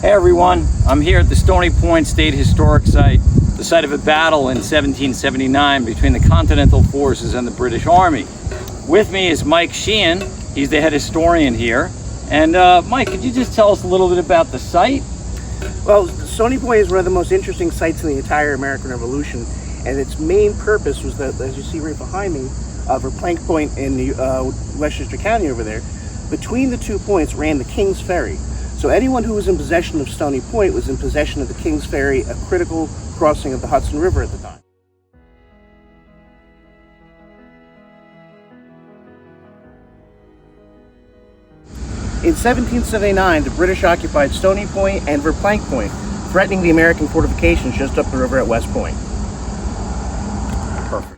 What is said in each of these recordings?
Hey everyone, I'm here at the Stony Point State Historic Site, the site of a battle in 1779 between the Continental Forces and the British Army. With me is Mike Sheehan. He's the head historian here. And Mike, could you just tell us a little bit about the site? Well, Stony Point is one of the most interesting sites in the entire American Revolution, and its main purpose was that, as you see right behind me, for Plank Point in Westchester County over there, between the 2 points ran the King's Ferry. So anyone who was in possession of Stony Point was in possession of the King's Ferry, a critical crossing of the Hudson River at the time. In 1779, the British occupied Stony Point and Plank Point, threatening the American fortifications just up the river at West Point. Perfect.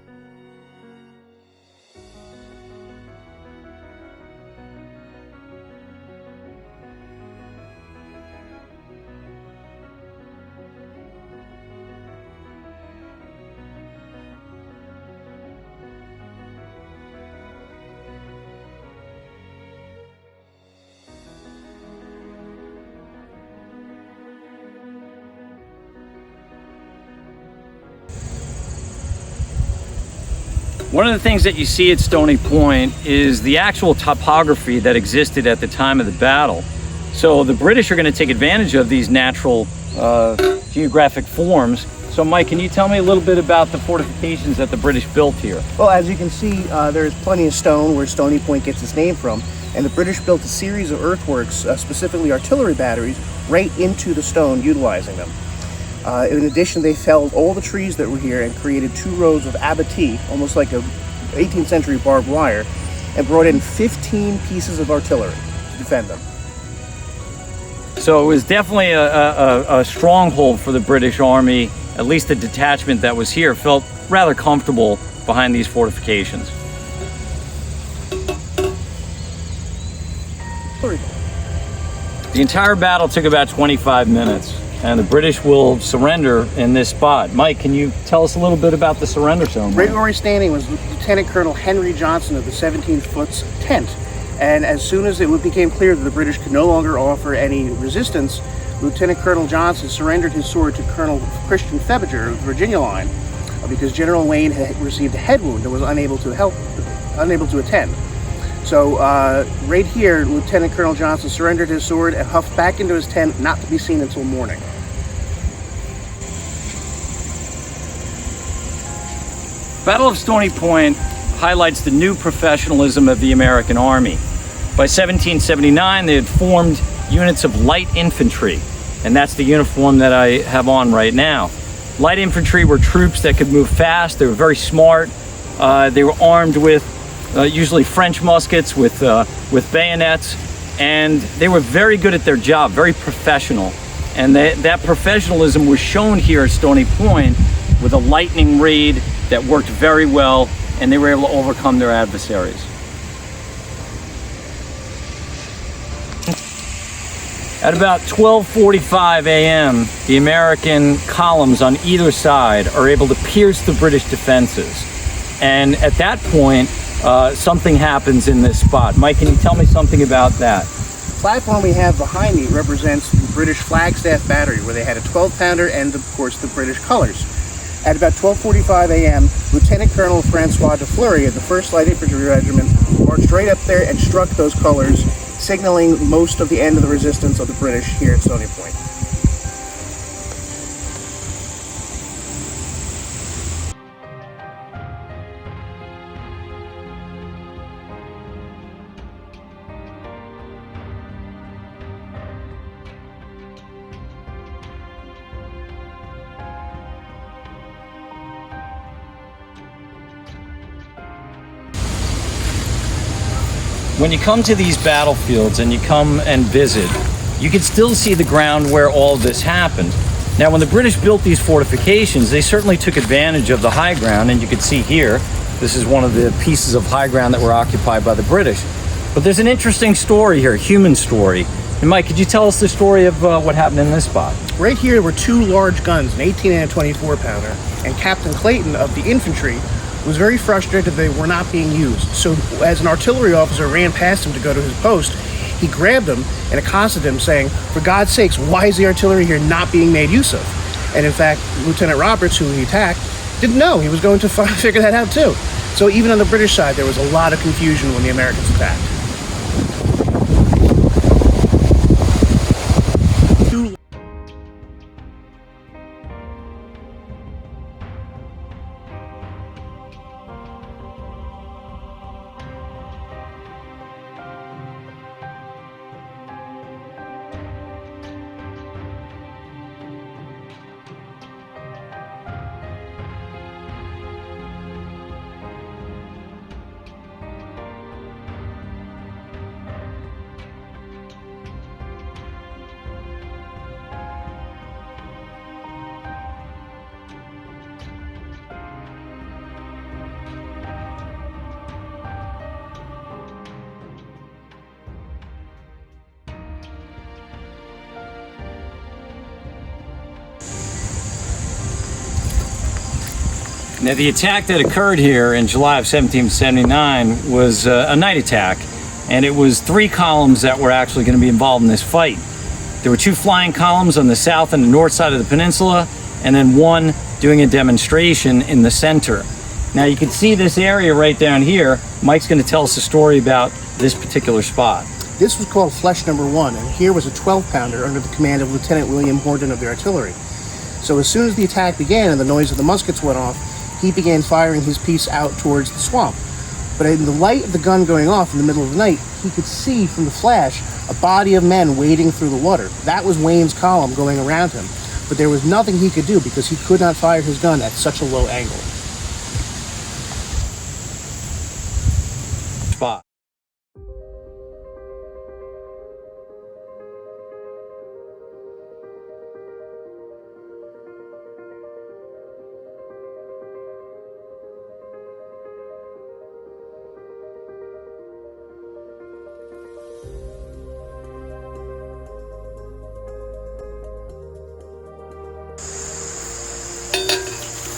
One of the things that you see at Stony Point is the actual topography that existed at the time of the battle. So the British are going to take advantage of these natural geographic forms. So Mike, can you tell me a little bit about the fortifications that the British built here? Well, as you can see, there's plenty of stone where Stony Point gets its name from, and the British built a series of earthworks, specifically artillery batteries, right into the stone, utilizing them. In addition, they felled all the trees that were here and created 2 rows of abattis, almost like a 18th century barbed wire, and brought in 15 pieces of artillery to defend them. So it was definitely a stronghold for the British Army. At least the detachment that was here felt rather comfortable behind these fortifications. The entire battle took about 25 minutes. And the British will surrender in this spot. Mike, can you tell us a little bit about the surrender ceremony? Right where we're standing was Lieutenant Colonel Henry Johnson of the 17th Foot's tent. And as soon as it became clear that the British could no longer offer any resistance, Lieutenant Colonel Johnson surrendered his sword to Colonel Christian Thebiger of the Virginia line because General Wayne had received a head wound and was unable to attend. So right here, Lieutenant Colonel Johnson surrendered his sword and huffed back into his tent, not to be seen until morning. Battle of Stony Point highlights the new professionalism of the American Army. By 1779, they had formed units of light infantry, and that's the uniform that I have on right now. Light infantry were troops that could move fast. They were very smart. They were armed with usually French muskets with bayonets, and they were very good at their job, very professional. And that professionalism was shown here at Stony Point with a lightning raid that worked very well, and they were able to overcome their adversaries. At about 12:45 a.m., the American columns on either side are able to pierce the British defenses. And at that point, something happens in this spot. Mike, can you tell me something about that? The platform we have behind me represents the British Flagstaff Battery, where they had a 12-pounder and, of course, the British colors. At about 12:45 a.m., Lieutenant Colonel Francois de Fleury of the 1st Light Infantry Regiment marched right up there and struck those colors, signaling most of the end of the resistance of the British here at Stony Point. When you come to these battlefields and you come and visit, you can still see the ground where all this happened. Now, when the British built these fortifications, they certainly took advantage of the high ground, and you can see here, this is one of the pieces of high ground that were occupied by the British. But there's an interesting story here, a human story. And Mike, could you tell us the story of what happened in this spot? Right here were 2 large guns, an 18 and a 24-pounder, and Captain Clayton of the infantry was very frustrated they were not being used. So as an artillery officer ran past him to go to his post, He grabbed him and accosted him, saying, "For God's sakes, why is the artillery here not being made use of?" And in fact, Lieutenant Roberts, who he attacked, didn't know. He was going to figure that out too. So even on the British side, there was a lot of confusion when the Americans attacked. Now, the attack that occurred here in July of 1779 was a night attack, and it was 3 columns that were actually going to be involved in this fight. There were 2 flying columns on the south and the north side of the peninsula, and then 1 doing a demonstration in the center. Now, you can see this area right down here. Mike's going to tell us a story about this particular spot. This was called Flesh Number 1, and here was a 12-pounder under the command of Lieutenant William Horton of the artillery. So as soon as the attack began and the noise of the muskets went off, he began firing his piece out towards the swamp. But in the light of the gun going off in the middle of the night, he could see from the flash a body of men wading through the water. That was Wayne's column going around him. But there was nothing he could do because he could not fire his gun at such a low angle. Spot.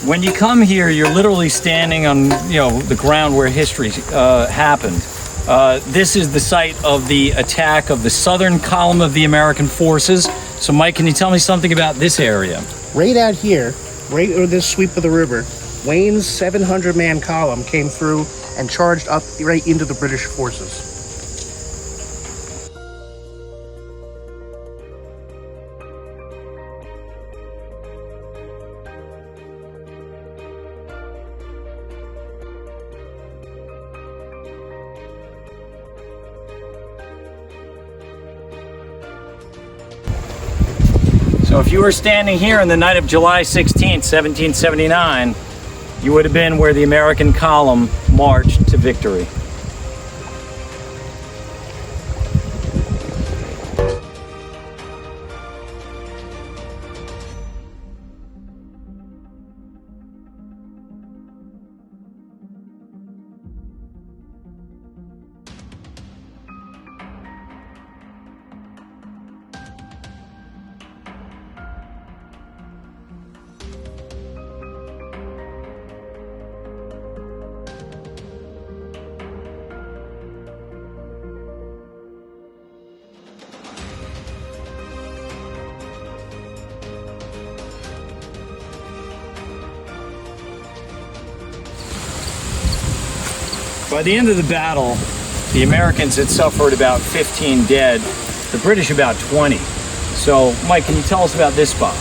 When you come here, you're literally standing on, the ground where history happened. This is the site of the attack of the southern column of the American forces. So, Mike, can you tell me something about this area? Right out here, right over this sweep of the river, Wayne's 700-man column came through and charged up right into the British forces. So if you were standing here on the night of July 16th, 1779, you would have been where the American column marched to victory. By the end of the battle, the Americans had suffered about 15 dead, the British about 20. So, Mike, can you tell us about this spot?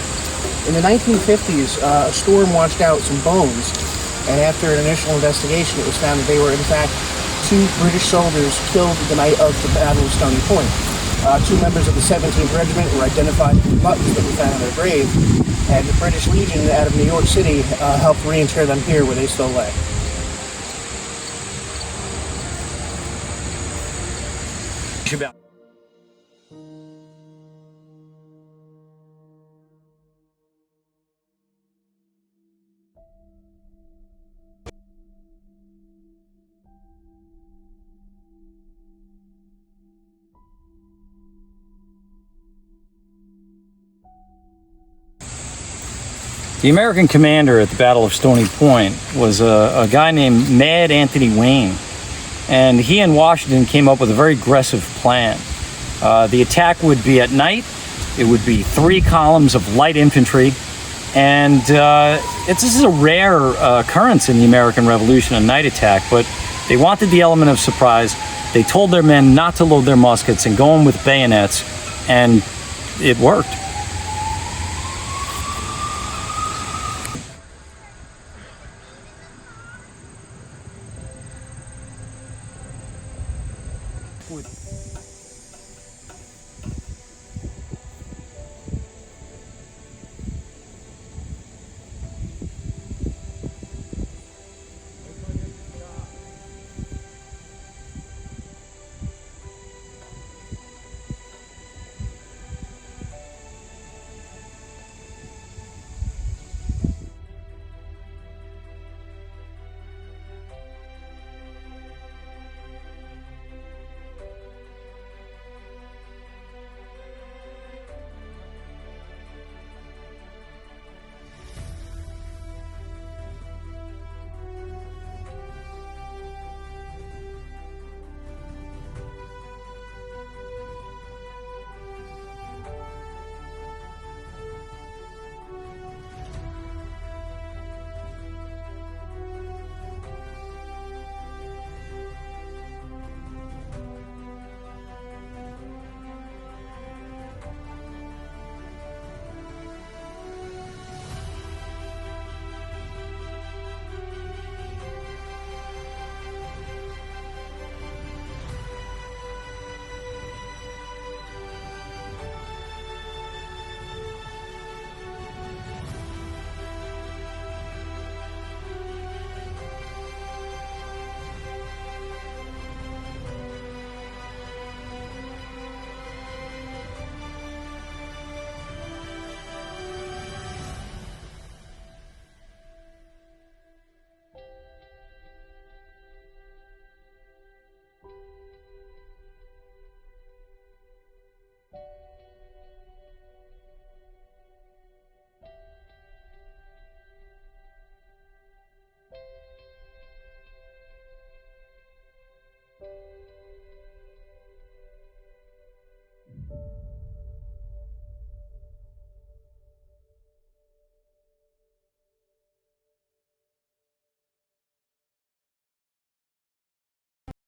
In the 1950s, a storm washed out some bones, and after an initial investigation, it was found that they were, in fact, 2 British soldiers killed the night of the Battle of Stony Point. 2 members of the 17th Regiment were identified with buttons that were found on their grave, and the British Legion out of New York City helped reinter them here where they still lay. About the American commander at the Battle of Stony Point was a guy named Mad Anthony Wayne. And he and Washington came up with a very aggressive plan. The attack would be at night. It would be 3 columns of light infantry. And this is a rare occurrence in the American Revolution, a night attack, but they wanted the element of surprise. They told their men not to load their muskets and go in with bayonets, and it worked.